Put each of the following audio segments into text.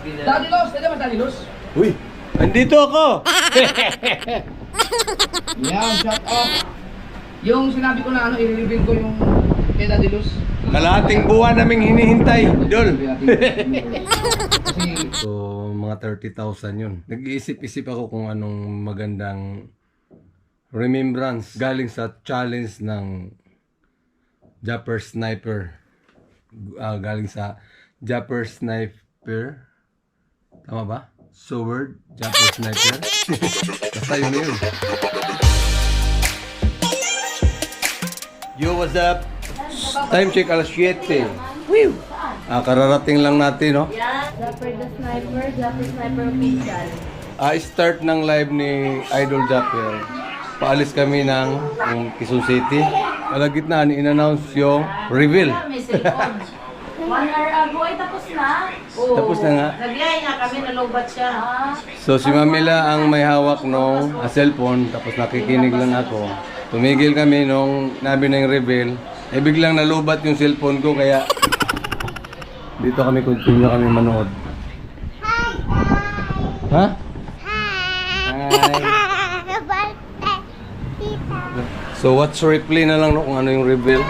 Daddy Los, pwede ba Daddy Los? Uy, andito ako! Yan, shut up. Yung sinabi ko na i-reveal ko yung kay Daddy Los. Kalahating buwan naming hinihintay, Dol. Kasi, So, mga 30,000 yun. Nag-iisip-isip ako kung anong magandang remembrance galing sa challenge ng Japper Sniper. Galing sa Japper Sniper. Tama ba? Sword, Japper Sniper. Basta yun na yun. Yo, what's up? Time check alas 7. Woo! Kararating lang natin, no? Japper the Sniper, Japper Sniper official. Start ng live ni Idol Japper. Paalis kami ng Quezon City. Kalagitnaan, in-announce yung reveal. 1 hour ago ay tapos na. Tapos na nga. Nagbiyahe nga kami, nalobat siya. So si Mamila ang may hawak nung cellphone, tapos nakikinig lang ako. Tumigil kami nung nabi na yung reveal. Biglang nalubat yung cellphone ko, kaya dito kami continue kami manood. Ha? Hi! So what's replay na lang no, kung ano yung reveal?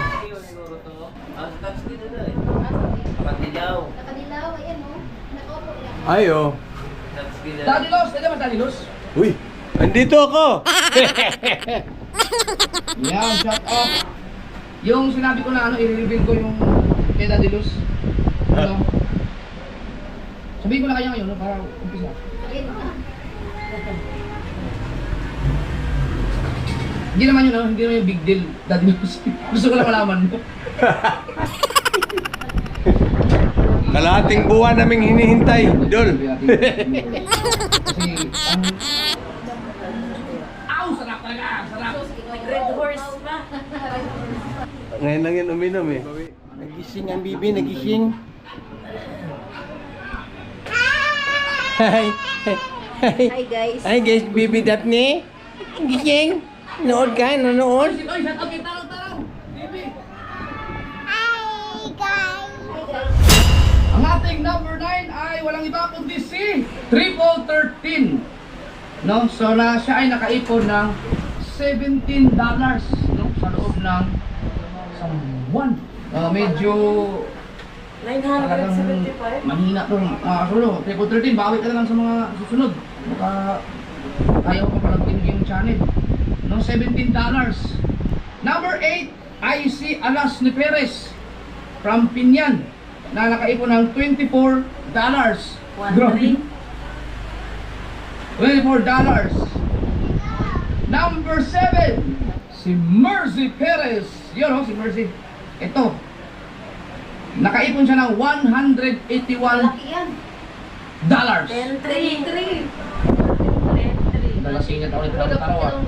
Nakadilaw, ayan o. Nakaupo yan. Ayo. Daddy Los, pwede ba Daddy Los? Uy, andito ako. Yan, shut up. Yung sinabi ko na i-reveal ko yung kay Daddy Los. Ano? Sabihin ko na kaya ngayon, no, para umpisa. Ayun na. Hindi naman yun, no? Hindi naman yung big deal, Daddy Los. Gusto ko lang malaman mo. Kalahating buwan naming hinihintay, Dol. Kasi, Aw! Sarap talaga! Sarap! Red horse pa. Ngayon lang yan uminom eh. Nagising ang bibi, nagising. Hi! Hi guys. Hi guys, bibi Daphne. Gising. Nood ka, nanood. Oy, shut up! Tarong! Baby! Hi guys. Ang ating number 9 ay walang iba kundi si Triple 13. No? So na siya ay nakaipon ng $17 no? Sa loob ng isang buwan. Medyo talagang 975. mahina to mga kasulo. Triple 13, bawi ka na lang sa mga susunod. Baka ayaw pa palagpin yung channel. No? $17. Number 8 ay si Alas ni Perez from Pinyan na nakaipon ng $24. Grabe. $24. Number 7, si Mercy Perez. Yun o, si Mercy. Ito. Nakaipon siya ng $181. Malaki yan. 10-3. Nalasingit ako nito ng tarawa.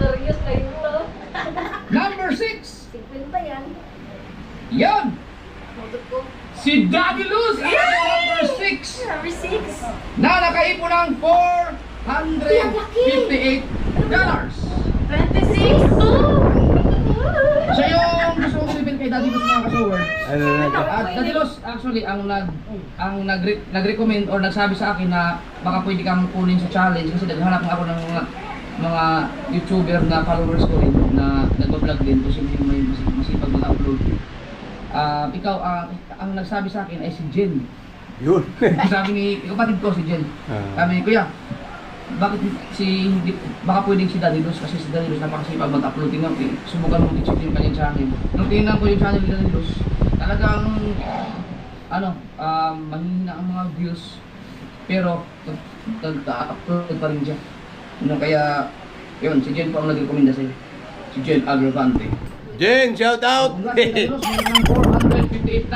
Number 6, 50 yan. yan. Motot ko. Si Daddy Luz. Number 6. Number 6. Na nakaipon ng $458. 26. So yung gusto kong i-reveal kay Daddy Luz mga kasaward. Ano na ito? Daddy Luz actually ang nag-recommend or nagsabi sa akin na baka pwede kang kunin sa challenge kasi naghanap nga ako ng mga YouTuber na followers ko rin na nag-vlog din kasi may masipag mag-upload. Ikaw ang nagsabi sa akin ay si Jen. Yun. Sabi ni kapatid ko si Jen. Ah. Sabi ni Kuya, bakit baka pwedeng si Daddy Luz kasi si Daddy Luz napakasipag mag-upload. Tingnan ko, subukan mo i-check yung kanyang channel. Nung tingnan ko yung channel ni Daddy Luz, talagang mahina ang mga views pero nag-upload pa rin siya. Kaya yun, si Jen po ang nag-recommenda sa'yo. Si Jen Agravante. Jen, shout out! Congrats, Daddy Luz, meron ng $458.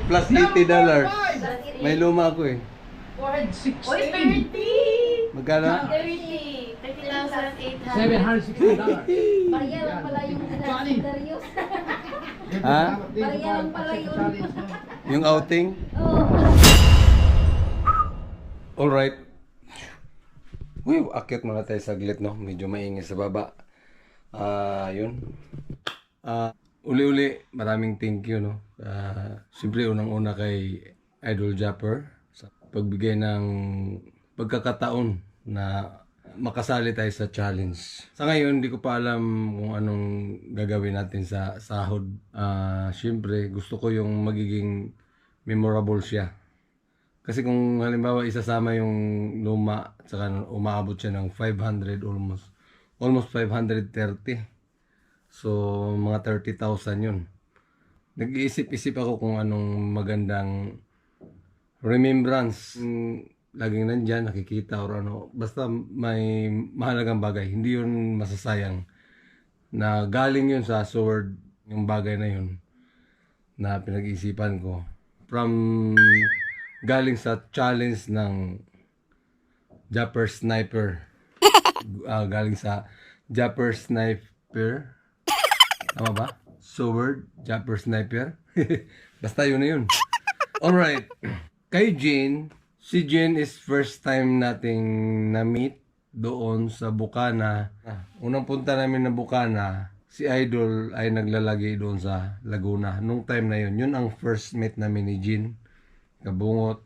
Plus $80. May luma ako eh. Oy, 416. 30. Magkano? 30. 30,800. $760. Barya lang pala yung Bali. Darius. Ha? Barya lang pala yun. Yung outing? Oh. Alright. Uy, akyat muna tayo saglit, no? Medyo maingay sa baba. Yun. Uli-uli, maraming thank you, no? Siyempre, unang-una kay Idol Japper. pagbigay ng pagkakataon na makasali tayo sa challenge. Sa ngayon, hindi ko pa alam kung anong gagawin natin sa sahod. Siyempre, gusto ko yung magiging memorable siya. Kasi kung halimbawa isasama yung luma at saka umaabot siya ng 500 almost 530. So mga 30,000 yun. Nag-iisip-isip ako kung anong magandang remembrance. Laging nandyan, nakikita or ano. Basta may mahalagang bagay. Hindi yun masasayang. Na galing yun sa sword, yung bagay na yun na pinag-iisipan ko. Galing sa challenge ng Japper Sniper. Galing sa Japper Sniper. Tama ba? Sword, Japper Sniper. Basta yun na yun. Alright. Kay Jean, si Jean is first time nating na-meet doon sa Bukana. Unang punta namin na Bukana, si Idol ay naglalagay doon sa Laguna. Nung time na yun, yun ang first meet namin ni Jean. Kabungot,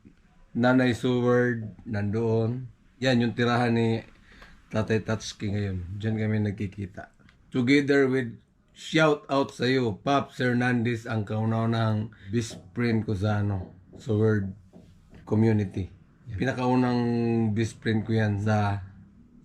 Nanay Sword, nandoon. Yan yung tirahan ni Tatay Tatsuki ngayon. Diyan kami nagkikita. Together with shout out sa iyo, Pops Hernandez, ang kauna-unahang best friend ko sa Sword community. Pinakaunang best friend ko yan sa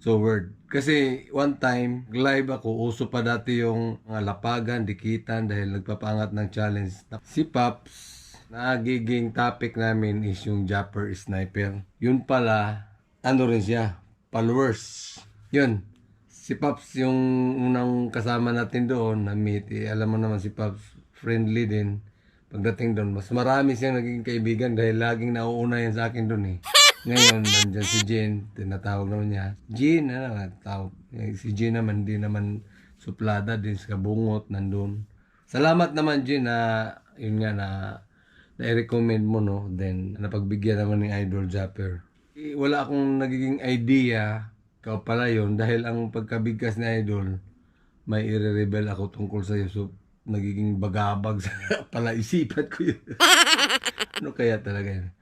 Sword. Kasi one time, live ako, uso pa dati yung mga lapagan, dikitan dahil nagpapangat ng challenge. Si Pops, nagiging topic namin is yung Japper Sniper. Yun pala, ano rin siya, followers. Yun, si Pops yung unang kasama natin doon na meet. Alam mo naman si Pops, friendly din. Pagdating doon, mas marami siyang naging kaibigan dahil laging nauuna yan sa akin doon eh. Ngayon, nandyan si Jean, tinatawag naman niya. Jean, tawag. Si Jean naman, hindi naman suplada din sa Kabungot, nandun. Salamat naman Jean na, yun nga na-recommend mo, no? Then, napagbigyan naman ng Idol Japper. Wala akong nagiging idea, ikaw pala yun, dahil ang pagkabigkas ni Idol, may i-rebel ako tungkol sa'yo. So, nagiging bagabag sa palaisipan ko yun. Ano kaya talaga yun?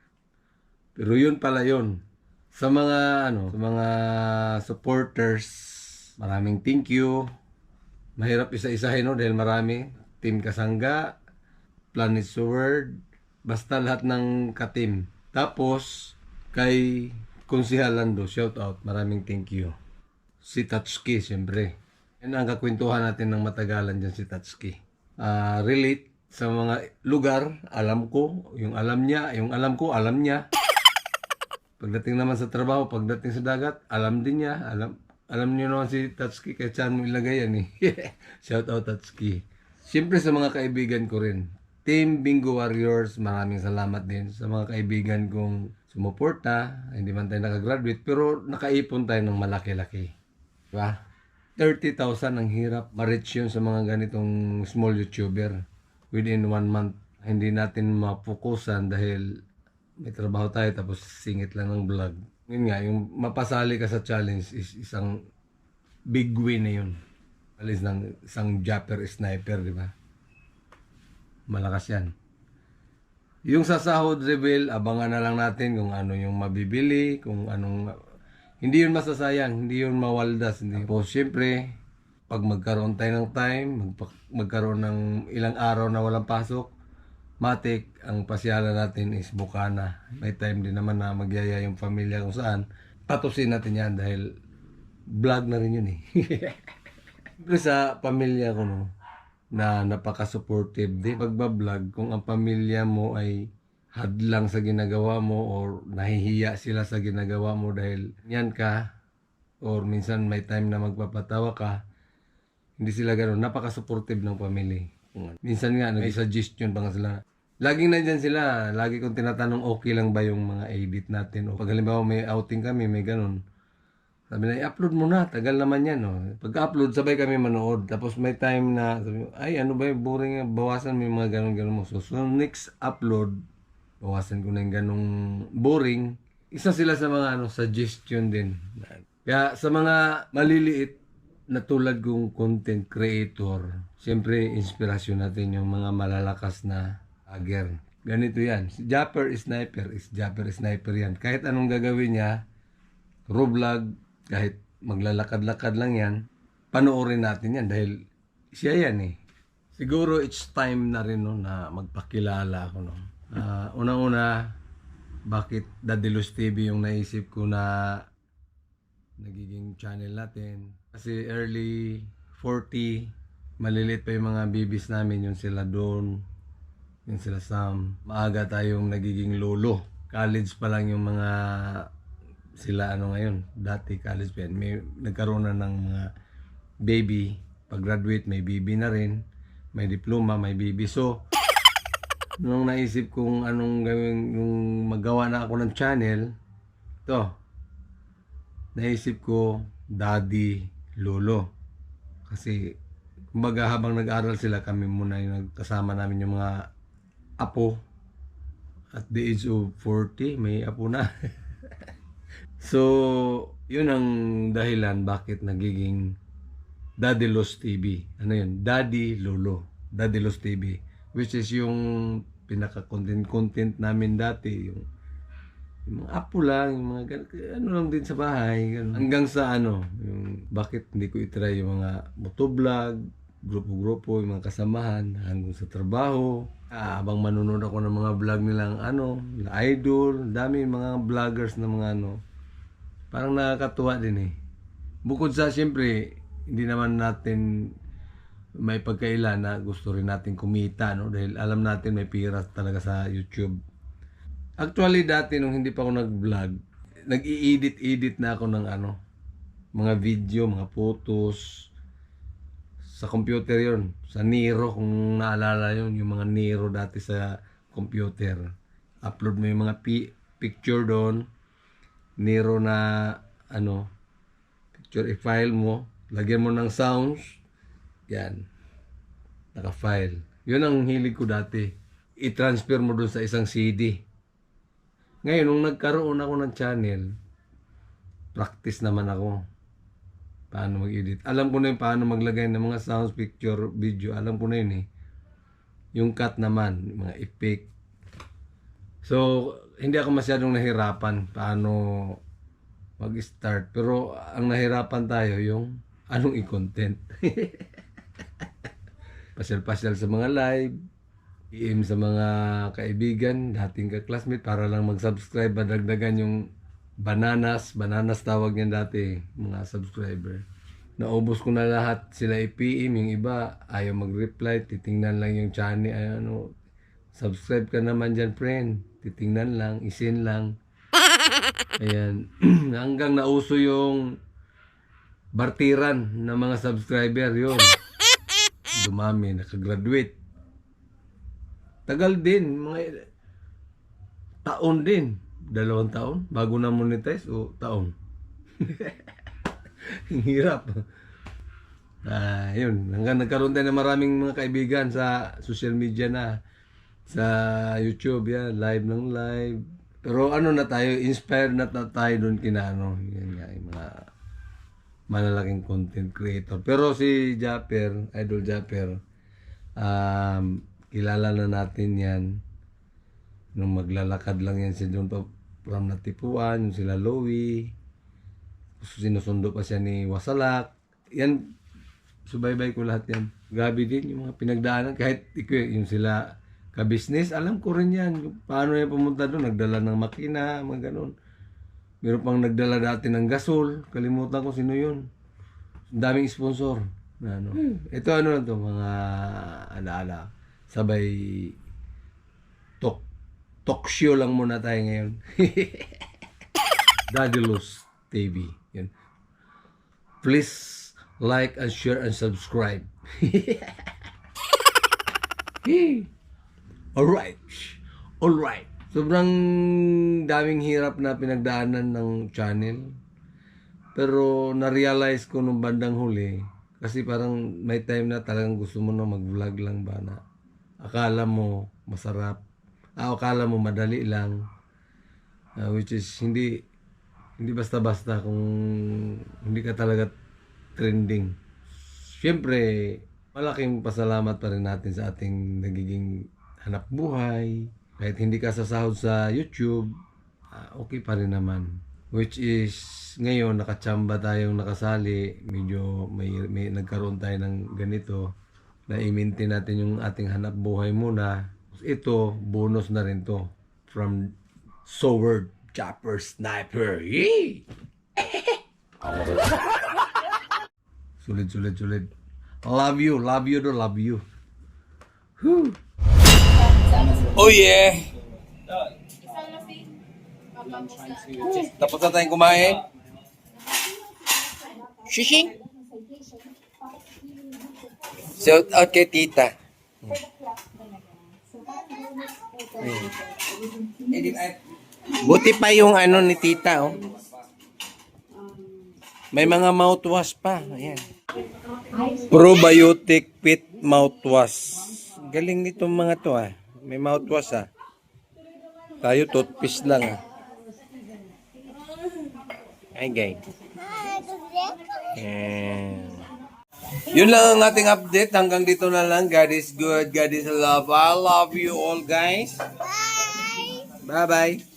Pero yun pala yun. Sa mga, sa mga supporters, maraming thank you. Mahirap isa-isahin, no? Dahil marami. Team Kasangga, Planet Sword, basta lahat ng ka-team. Tapos, kay Konsehal Lando, shout out, maraming thank you. Si Tatsuki, siyempre. Yan ang kakwentuhan natin ng matagalan dyan si Tatsuki. Relate sa mga lugar, alam ko, yung alam niya, yung alam ko, alam niya. Pagdating naman sa trabaho, pagdating sa dagat, alam din niya. Alam niyo naman si Tatsuki, kaya saan mo ilagay yan eh. Shout out Tatsuki. Siyempre sa mga kaibigan ko rin. Team Bingo Warriors, maraming salamat din sa mga kaibigan kong sumuporta. Hindi man tayo nakagraduate, pero nakaipon tayo ng malaki-laki. Diba? 30,000 ang hirap ma-reach yun sa mga ganitong small YouTuber. Within 1 month, hindi natin mapokusan dahil may trabaho tayo tapos singit lang ng vlog. Yun nga, yung mapasali ka sa challenge is isang big win na yun. Alis ng isang Japper Sniper, di ba? Malakas yan. Yung sa sahod reveal, abangan na lang natin kung ano yung mabibili, kung anong... Hindi yun masasayang, hindi yun mawaldas. Hindi. Tapos syempre, pag magkaroon tayo ng time, magkaroon ng ilang araw na walang pasok, matik, ang pasyalan natin is Bukana. May time din naman na magyaya yung pamilya kung saan. Patusin natin yan dahil vlog na rin yun eh. Siyempre sa pamilya ko, no, na napaka-supportive din. Pagbablog, kung ang pamilya mo ay hadlang sa ginagawa mo or nahihiya sila sa ginagawa mo dahil yan ka or minsan may time na magpapatawa ka, hindi sila gano'n. Napaka-supportive ng pamilya. Minsan nga, nag-suggestion pa nga sila. Laging nandyan sila. Lagi kong tinatanong, okay lang ba yung mga edit natin? O pag halimbawa may outing kami, may gano'n. Sabi na, i-upload mo na. Tagal naman yan. No? Pag-upload, sabay kami manood. Tapos may time na, sabi, ay ano ba yung boring, bawasan mo yung mga gano'n-gano'n mo. So next upload, bawasan ko na yung gano'ng boring. Isa sila sa mga suggestion din. Kaya sa mga maliliit na tulad kong content creator, siyempre inspirasyon natin yung mga malalakas na vlogger. ganito yan. Si Japper Sniper is Japper Sniper yan. Kahit anong gagawin niya, raw vlog, kahit maglalakad-lakad lang yan, panoorin natin yan dahil siya yan eh. Siguro it's time na rin no, na magpakilala ako. No? Unang-una, bakit Daddy Luz TV yung naisip ko na nagiging channel natin. Kasi early 40, malilit pa yung mga babies namin, yung sila Don, yung sila Sam. Maaga tayong nagiging lolo. College pa lang yung mga sila ngayon. Dati college pa yan. May nagkaroon na ng mga baby. Pag-graduate, may baby na rin. May diploma, may baby. So, nung naisip kong anong gawin, nung magawa na ako ng channel, to naisip ko, Daddy Lolo. Kasi, kumbaga habang nag-aral sila, kami muna yung nagkasama namin yung mga apo. At the age of 40, may apo na. So, yun ang dahilan bakit nagiging Daddy Luz TV. Ano yun? Daddy Lolo. Daddy Luz TV. Which is yung pinaka-content namin dati. Yung mga apo lang, yung mga ano lang din sa bahay. Ganun. Hanggang sa yung bakit hindi ko itry yung mga motovlog, grupo-grupo, yung mga kasamahan, hanggang sa trabaho. Habang manunod ako ng mga vlog nilang idol, dami mga vloggers na mga parang nakakatuwa din eh. Bukod sa siyempre, hindi naman natin may pagkailan na gusto rin natin kumita, no? Dahil alam natin may pira talaga sa YouTube. Actually, dati nung hindi pa ako nag-vlog, nag-i-edit na ako ng mga video, mga photos. Sa computer yon, sa Nero, kung naalala yon, yung mga Nero dati sa computer. Upload mo yung mga picture doon, Nero na picture i-file mo, lagyan mo ng sounds, yan, naka-file. Yun ang hilig ko dati. I-transfer mo doon sa isang CD. Ngayon, nung nagkaroon ako ng channel, practice naman ako. Paano mag-edit. Alam ko na yung paano maglagay ng mga sounds, picture, video. Alam ko na yun eh. Yung cut naman, mga effect. So, hindi ako masyadong nahirapan paano mag-start. Pero, ang nahirapan tayo yung anong i-content. Pasyal-pasyal sa mga live, i-aim sa mga kaibigan, dating ka-classmate, para lang mag-subscribe, madagdagan yung bananas tawag niyan dati, mga subscriber. Naubos ko na lahat, sila i-PM, yung iba ayaw mag-reply, titingnan lang yung channel, subscribe ka naman dyan friend, titingnan lang, isin lang. Ayan, hanggang nauso yung bartiran ng mga subscriber, yun. Dumami, nakagraduate. Tagal din, mga taon din. 2 taon bago na monetize o taon. Ang hirap. Yun. Hanggang nagkaroon tayo ng maraming mga kaibigan sa social media na. Sa YouTube, yan. Live ng live. Pero na tayo, inspired na tayo doon yan nga, yung mga malalaking content creator. Pero si Japper, Idol Japper, kilala na natin yan. Nung maglalakad lang yan siya doon pa from Natipuan, yung sila Louie. Sinusundo pa siya ni Wasalak. Yan, subaybay ko lahat yan. Grabe din yung mga pinagdaanan. Kahit yung sila ka-business, alam ko rin yan. Paano yan pumunta doon? Nagdala ng makina, mga ganun. Meron pang nagdala dati ng gasol. Kalimutan ko sino yun. Daming sponsor. Ito na to, mga alaala. Sabay talk show lang muna tayo ngayon. Daddy Luz TV. Yan. Please like and share and subscribe. Alright. Sobrang daming hirap na pinagdaanan ng channel. Pero na-realize ko nung bandang huli, kasi parang may time na talagang gusto mo na mag-vlog lang ba na akala mo masarap. Akala mo madali lang. Which is hindi basta-basta kung hindi ka talaga trending. Siyempre, malaking pasalamat pa rin natin sa ating nagiging hanap buhay, Kahit hindi ka sasahod sa YouTube, okay pa rin naman. Which is, ngayon, nakachamba tayong nakasali. Medyo may nagkaroon tayo ng ganito. Na i-maintain natin yung ating hanap buhay muna. Ito, bonus na rin to. From Sword Chopper Sniper. Yee! Sulit. Love you do, love you. Whew. Oh yeah! Tapos na tayong kumain. Shishing! Shout out kay tita. Buti pa yung ano ni tita, oh. May mga mouthwash pa. Ayan. Probiotic Pit Mouthwash. Galing nitong mga to, ah. May mouthwash, ah. Tayo toothpaste lang, ah. Ay, guys. Ayan. Yun lang ang ating update. Hanggang dito na lang. God is good. God is love. I love you all, guys. Bye. Bye-bye.